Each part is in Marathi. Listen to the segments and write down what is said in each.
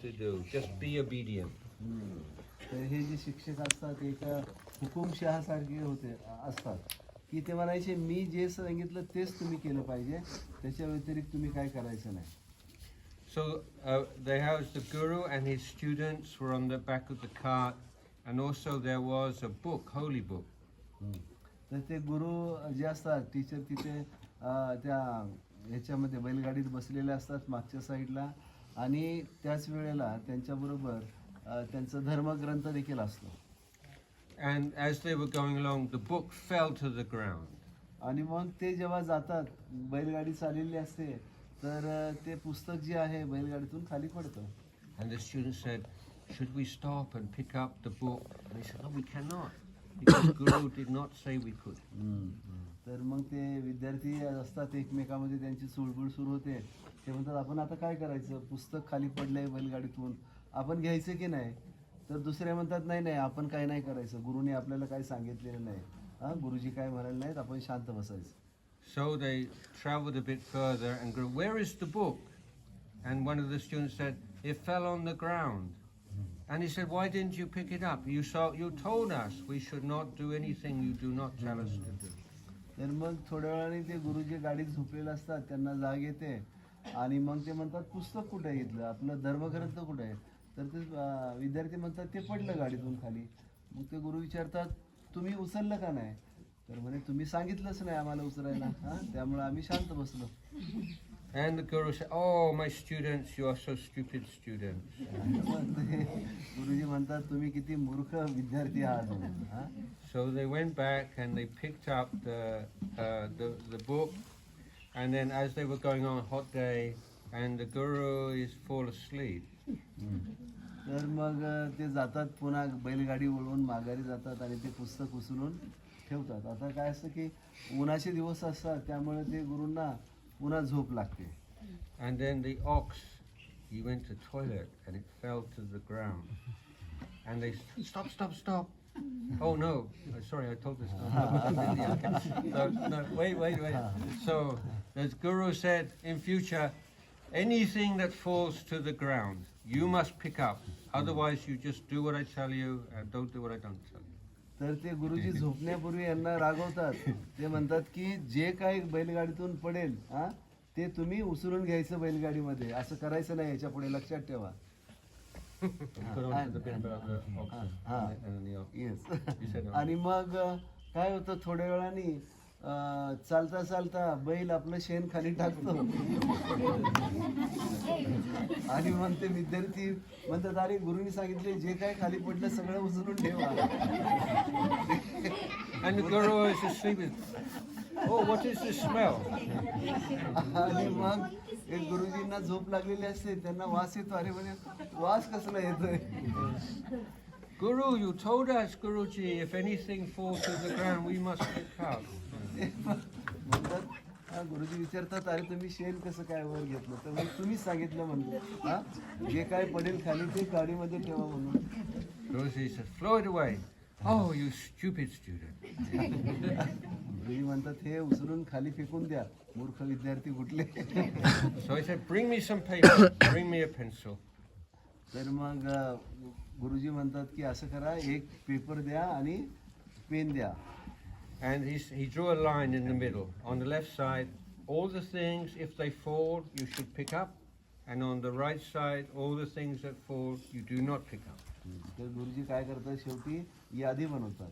to do. Just be obedient. तर हे जे शिक्षक असतात एक हुकुमशहासारखे होते असतात की ते म्हणायचे मी जे सांगितलं तेच तुम्ही केलं पाहिजे, त्याच्या व्यतिरिक्त तुम्ही काय करायचं नाही. So they housed the guru and his students were on the back of the cart, and also there was a book, holy book. तर ते गुरु जे असतात टीचर तिथे त्या ह्याच्यामध्ये बैलगाडीत बसलेले असतात मागच्या साईडला, आणि त्याच वेळेला त्यांच्याबरोबर त्यांचा धर्मग्रंथ देखील असतो. And as they were going along, the book fell to the ground. आणि मग ते जेव्हा जातात, बैलगाडी चाललेली असते, तर ते पुस्तक जे आहे बैलगाडीतून खाली पडतं. And the students said, should we stop and pick up the book? And they said, no, we cannot, because Guru did not say we could. तर मग ते विद्यार्थी असतात एकमेकांमध्ये त्यांची चुळबुळ सुरू होते. ते म्हणतात आपण आता काय करायचं, पुस्तक खाली पडलंय बैलगाडीतून, आपण घ्यायचं की नाही. तर दुसरे म्हणतात नाही नाही आपण काय नाही करायचं, गुरुने आपल्याला काय सांगितलेलं नाही, गुरुजी काय म्हणाले नाहीत, आपण शांत बसायचं. So they traveled a bit further and Guru, where is the book? And one of the students said, it fell on the ground. And he said, why didn't you pick it up? You told us we should not do anything you do not tell us to do. तर मग थोड्या वेळाने ते गुरुजी गाडीत झोपलेले असतात, त्यांना जाग येते आणि मग ते म्हणतात पुस्तक कुठे घेतलं, आपलं धर्मग्रंथ कुठे आहे. तर ते विद्यार्थी म्हणतात ते पडलं गाडीतून खाली. मग ते गुरु विचारतात तुम्ही उचललं का नाही. तर म्हणे तुम्ही सांगितलंच नाही आम्हाला उचलायला, त्यामुळे आम्ही शांत बसलो. And the Guru said, oh my students, you are so stupid students. गुरुजी म्हणतात तुम्ही किती मूर्ख विद्यार्थी आहात. So they went back and they picked up the book, and then as they were going on a hot day, and the Guru is fall asleep. तर मग ते जातात पुन्हा बैलगाडी वळवून माघारी जातात आणि ते पुस्तक उचलून ठेवतात. आता काय असतं की उन्हाचे दिवस असतात, त्यामुळे ते गुरूंना पुन्हा झोप लागते. And then the ox, he went to toilet and it fell to the ground. And they stop. Oh no, sorry, I told this. No, wait. So the Guru said, in future, anything that falls to the ground, you must pick up. Otherwise, you just do what I tell you and don't do what I don't tell you. तर ते गुरुजी झोपण्यापूर्वी यांना रागवतात. ते म्हणतात की जे काही बैलगाडीतून पडेल ते तुम्ही उचलून घ्यायचं बैलगाडीमध्ये, असं करायचं नाही, याच्या पुढे लक्षात ठेवा. आणि मग काय होतं, थोड्या वेळाने चालता चालता बैल आपलं शेण खाली टाकतो आणि मग ते विद्यार्थी म्हणतात अरे गुरुनी सांगितले जे काय खाली पडलं सगळं उचलून ठेवा. And the Guru is asleep. Oh, what is the smell? आणि मग एक गुरुजींना झोप लागलेली असते, त्यांना वास येतो. अरे म्हणे वास कसला येतोय. Guru, you told us, Guruji, if anything falls to the ground, we must pick up. म्हणतात गुरुजी विचारतात अरे तुम्ही शेण कसं काय वर घेतलं. तर मग तुम्हीच सांगितलं म्हणतो जे काय पडेल खाली ते गाडीमध्ये ठेवा म्हणून. Guruji said, throw it away. Oh, you stupid student. गुरुजी म्हणतात हे उचलून खाली फेकून द्या, मूर्ख विद्यार्थी कुठले. So I said, bring me some paper, bring me a pencil. तर मग गुरुजी म्हणतात की असं करा, एक पेपर द्या आणि पेन द्या. And he drew a line in the middle. On the left side, all the things, if they fall, you should pick up. And on the right side, all the things that fall, you do not pick up. तर गुरुजी काय करतात, शेवटी यादी बनवतात.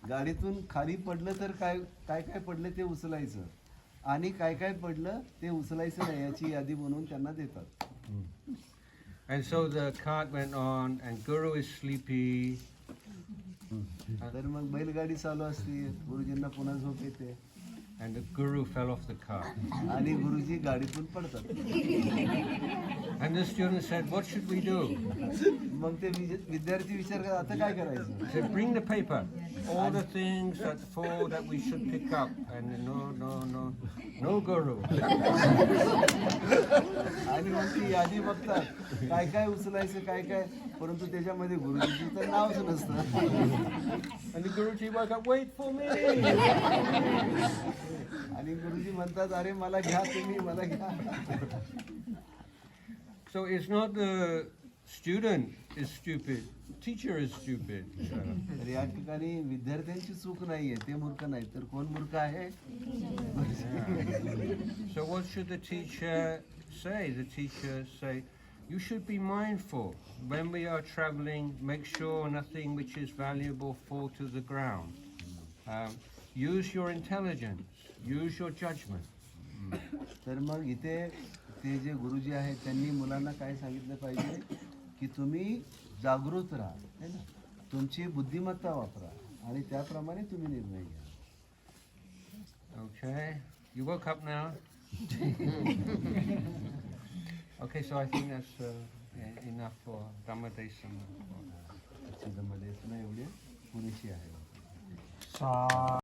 गाडीतून खाली पडलं तर काय काय पडलं ते उचलायचं, आणि काय काय पडलं ते उचलायचं नाही, याची यादी बनवून त्यांना देतात. And so the cart went on, and Guru is sleepy. तर मग बैलगाडी चालू असते, गुरुजींना पुन्हा झोप येते. And the Guru fell off the cart. आणि गुरुजी गाडीतून पडतात. And the student said, what should we do? मग ते विद्यार्थी विचार करतात आता काय करायचं. He said, bring the paper. All the things that fall that we should pick up. And no Guru. आणि मग ती यादी बघतात काय काय उचलायचं काय, परंतु त्याच्यामध्ये गुरुजीचं तर नावच नसतं. And the Guruji woke up, wait for me. आणि गुरुजी म्हणतात अरे मला घ्या तुम्ही, मला घ्या. So it's not student is stupid, teacher is stupid. तर या ठिकाणी विद्यार्थ्यांची चूक नाहीये, ते मूर्ख नाही, तर कोण मूर्ख आहे? So what should the teacher say? The teacher say, you should be mindful when we are traveling. Make sure nothing which is valuable fall to the ground. Use your intelligence. Use your judgment. तर मग इथे ते जे गुरुजी आहेत त्यांनी मुलांना काय सांगितलं पाहिजे की तुम्ही जागृत राहा, है ना, तुमची बुद्धिमत्ता वापरा आणि त्याप्रमाणे तुम्ही निर्णय घ्या. Okay, you woke up now. Okay, so I think that's enough for Dhammadesana. मध्ये एवढे पुरेशी आहे.